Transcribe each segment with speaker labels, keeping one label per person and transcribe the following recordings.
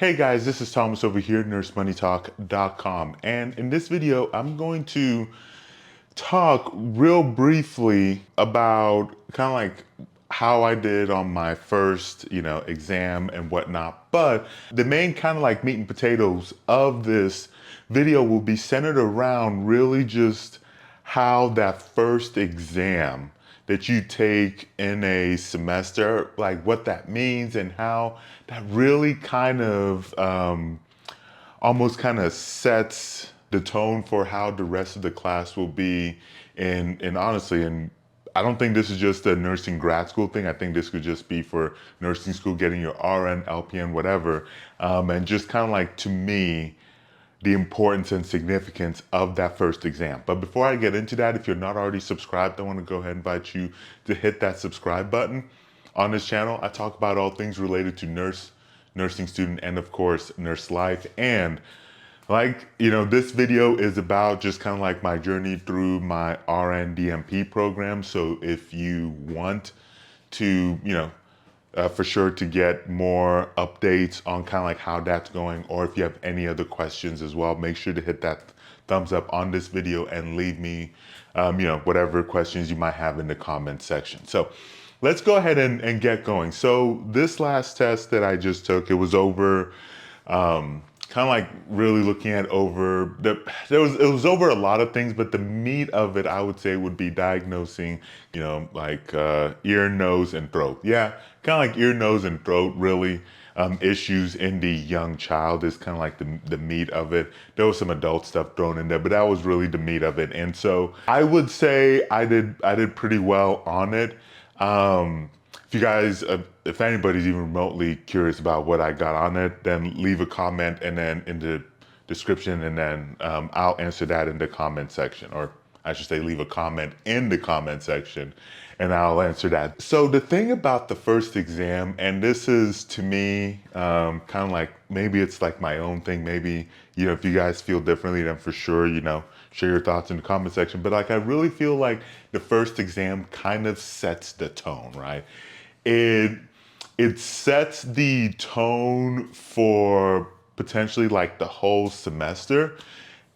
Speaker 1: Hey guys, this is Thomas over here, nursemoneytalk.com. And in this video, I'm going to talk real briefly about kind of like how I did on my first, exam and whatnot. But the main kind of like meat and potatoes of this video will be centered around really just how that first exam that you take in a semester, like what that means and how that really kind of almost kind of sets the tone for how the rest of the class will be. And honestly, and I don't think this is just a nursing grad school thing. I think this could just be for nursing school, getting your RN, LPN, whatever. And just kind of like, to me, the importance and significance of that first exam. But before I get into that, if you're not already subscribed, I want to go ahead and invite you to hit that subscribe button. On this channel, I talk about all things related to nursing student, and of course, nurse life. And this video is about just kind of like my journey through my RN DMP program. So if you want to, for sure to get more updates on kind of like how that's going, or if you have any other questions as well, make sure to hit that thumbs up on this video and leave me, whatever questions you might have in the comment section. So let's go ahead and get going. So this last test that I just took, it was over, kind of like really looking at over it was over a lot of things, but the meat of it, I would say, would be diagnosing, ear, nose, and throat. Yeah, kind of like ear, nose, and throat, really. Issues in the young child is kind of like the meat of it. There was some adult stuff thrown in there, but that was really the meat of it. And so I would say I did pretty well on it. If you guys, if anybody's even remotely curious about what I got on it, then leave a comment and then in the description, and then I'll answer that in the comment section, or I should say leave a comment in the comment section and I'll answer that. So the thing about the first exam, and this is to me, kind of like, maybe it's like my own thing, maybe, if you guys feel differently, then for sure, share your thoughts in the comment section. But like, I really feel like the first exam kind of sets the tone, right? It sets the tone for potentially like the whole semester,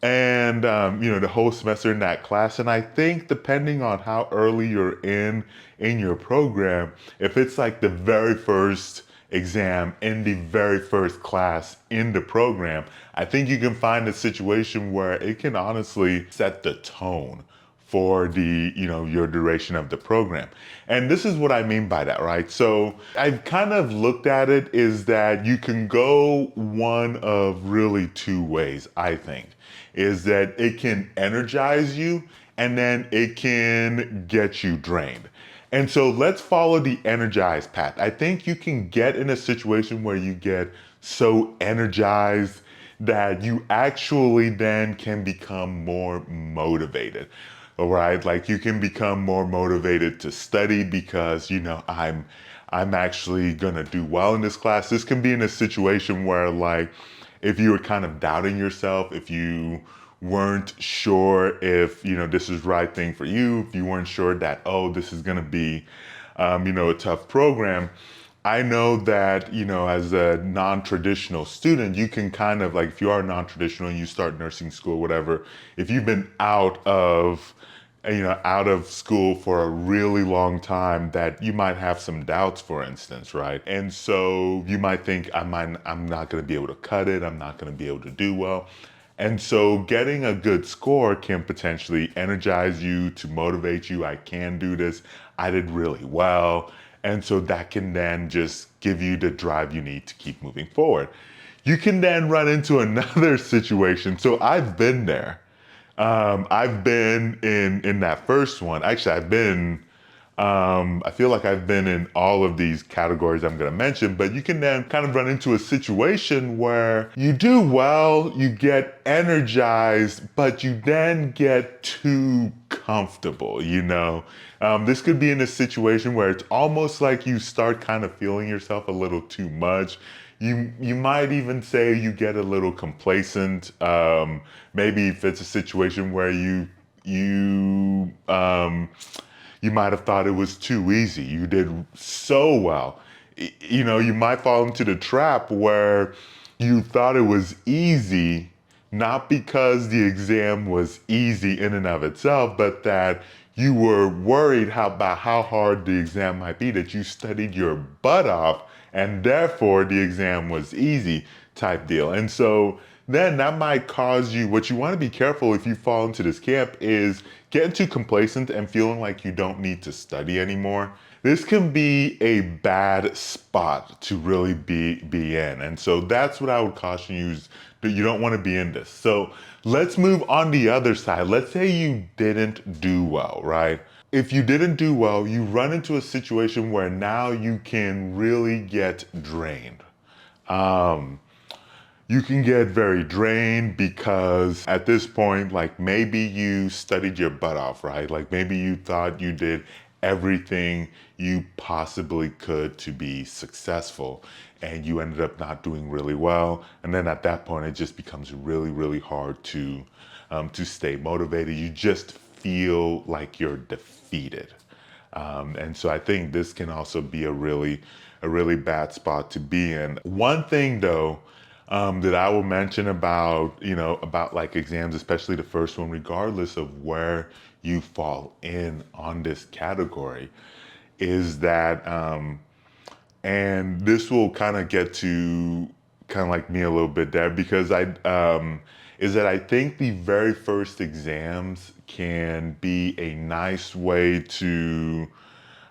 Speaker 1: and the whole semester in that class. And I think depending on how early you're in your program, if it's like the very first exam in the very first class in the program, I think you can find a situation where it can honestly set the tone for the, your duration of the program. And this is what I mean by that, right? So I've kind of looked at it is that you can go one of really two ways, I think, is that it can energize you and then it can get you drained. And so let's follow the energized path. I think you can get in a situation where you get so energized that you actually then can become more motivated. All right, like you can become more motivated to study because I'm actually gonna do well in this class. This can be in a situation where, like, if you were kind of doubting yourself, if you weren't sure if this is the right thing for you, if you weren't sure that, oh, this is gonna be a tough program. I know that, as a non-traditional student, you can kind of like, if you are non-traditional and you start nursing school, whatever, if you've been out of school for a really long time, that you might have some doubts, for instance, right? And so you might think, I'm not going to be able to cut it. I'm not going to be able to do well. And so getting a good score can potentially energize you, to motivate you. I can do this. I did really well. And so that can then just give you the drive you need to keep moving forward. You can then run into another situation. So I've been there. I've been in that first one. Actually, I feel like I've been in all of these categories I'm going to mention, but you can then kind of run into a situation where you do well, you get energized, but you then get too comfortable, This could be in a situation where it's almost like you start kind of feeling yourself a little too much. You might even say you get a little complacent. Maybe if it's a situation where you might have thought it was too easy. You did so well. You might fall into the trap where you thought it was easy, not because the exam was easy in and of itself, but that you were worried about how hard the exam might be, that you studied your butt off, and therefore the exam was easy type deal. And so then that might cause you, what you want to be careful if you fall into this camp is getting too complacent and feeling like you don't need to study anymore. This can be a bad spot to really be in. And so that's what I would caution you is that you don't want to be in this. So let's move on the other side. Let's say you didn't do well, right? If you didn't do well, you run into a situation where now you can really get drained. You can get very drained because at this point, like maybe you studied your butt off, right? Like maybe you thought you did everything you possibly could to be successful and you ended up not doing really well. And then at that point, it just becomes really, really hard to stay motivated. You just feel like you're defeated. And so I think this can also be a really bad spot to be in. One thing though, that I will mention about, about like exams, especially the first one, regardless of where you fall in on this category, is that, and this will kind of get to kind of like me a little bit there because is that I think the very first exams can be a nice way to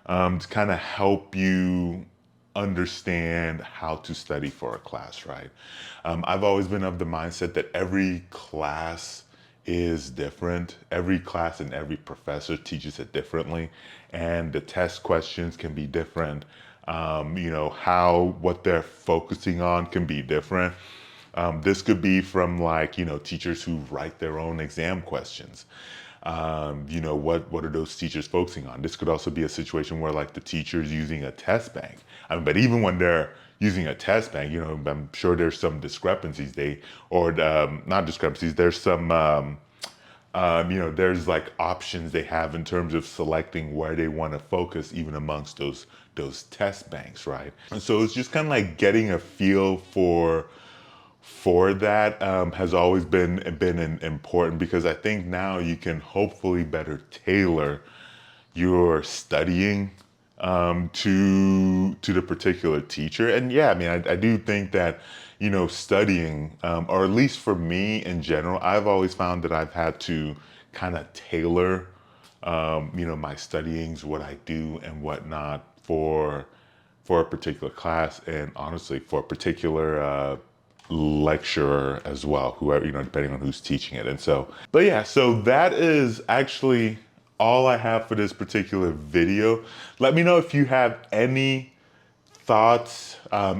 Speaker 1: kind of help you understand how to study for a class, right? I've always been of the mindset that every class is different. Every class and every professor teaches it differently, and the test questions can be different. What they're focusing on can be different. This could be from like, teachers who write their own exam questions. What are those teachers focusing on? This could also be a situation where like the teacher's using a test bank. But even when they're using a test bank, I'm sure there's some discrepancies not discrepancies, there's some, there's like options they have in terms of selecting where they want to focus even amongst those test banks, right? And so it's just kind of like getting a feel for that has always been important because I think now you can hopefully better tailor your studying to the particular teacher. And yeah, I mean, I do think that studying, or at least for me in general, I've always found that I've had to kind of tailor my studyings, what I do and whatnot for a particular class, and honestly for a particular lecturer as well, whoever, depending on who's teaching it. And so, but yeah, so that is actually all I have for this particular video. Let me know if you have any thoughts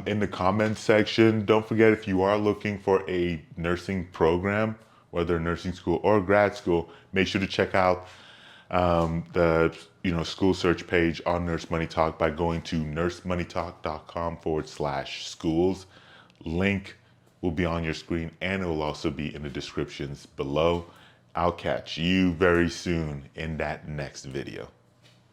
Speaker 1: in the comments section. Don't forget, if you are looking for a nursing program, whether nursing school or grad school, make sure to check out the school search page on Nurse Money Talk by going to nursemoneytalk.com/schools. Link will be on your screen and it will also be in the descriptions below. I'll catch you very soon in that next video.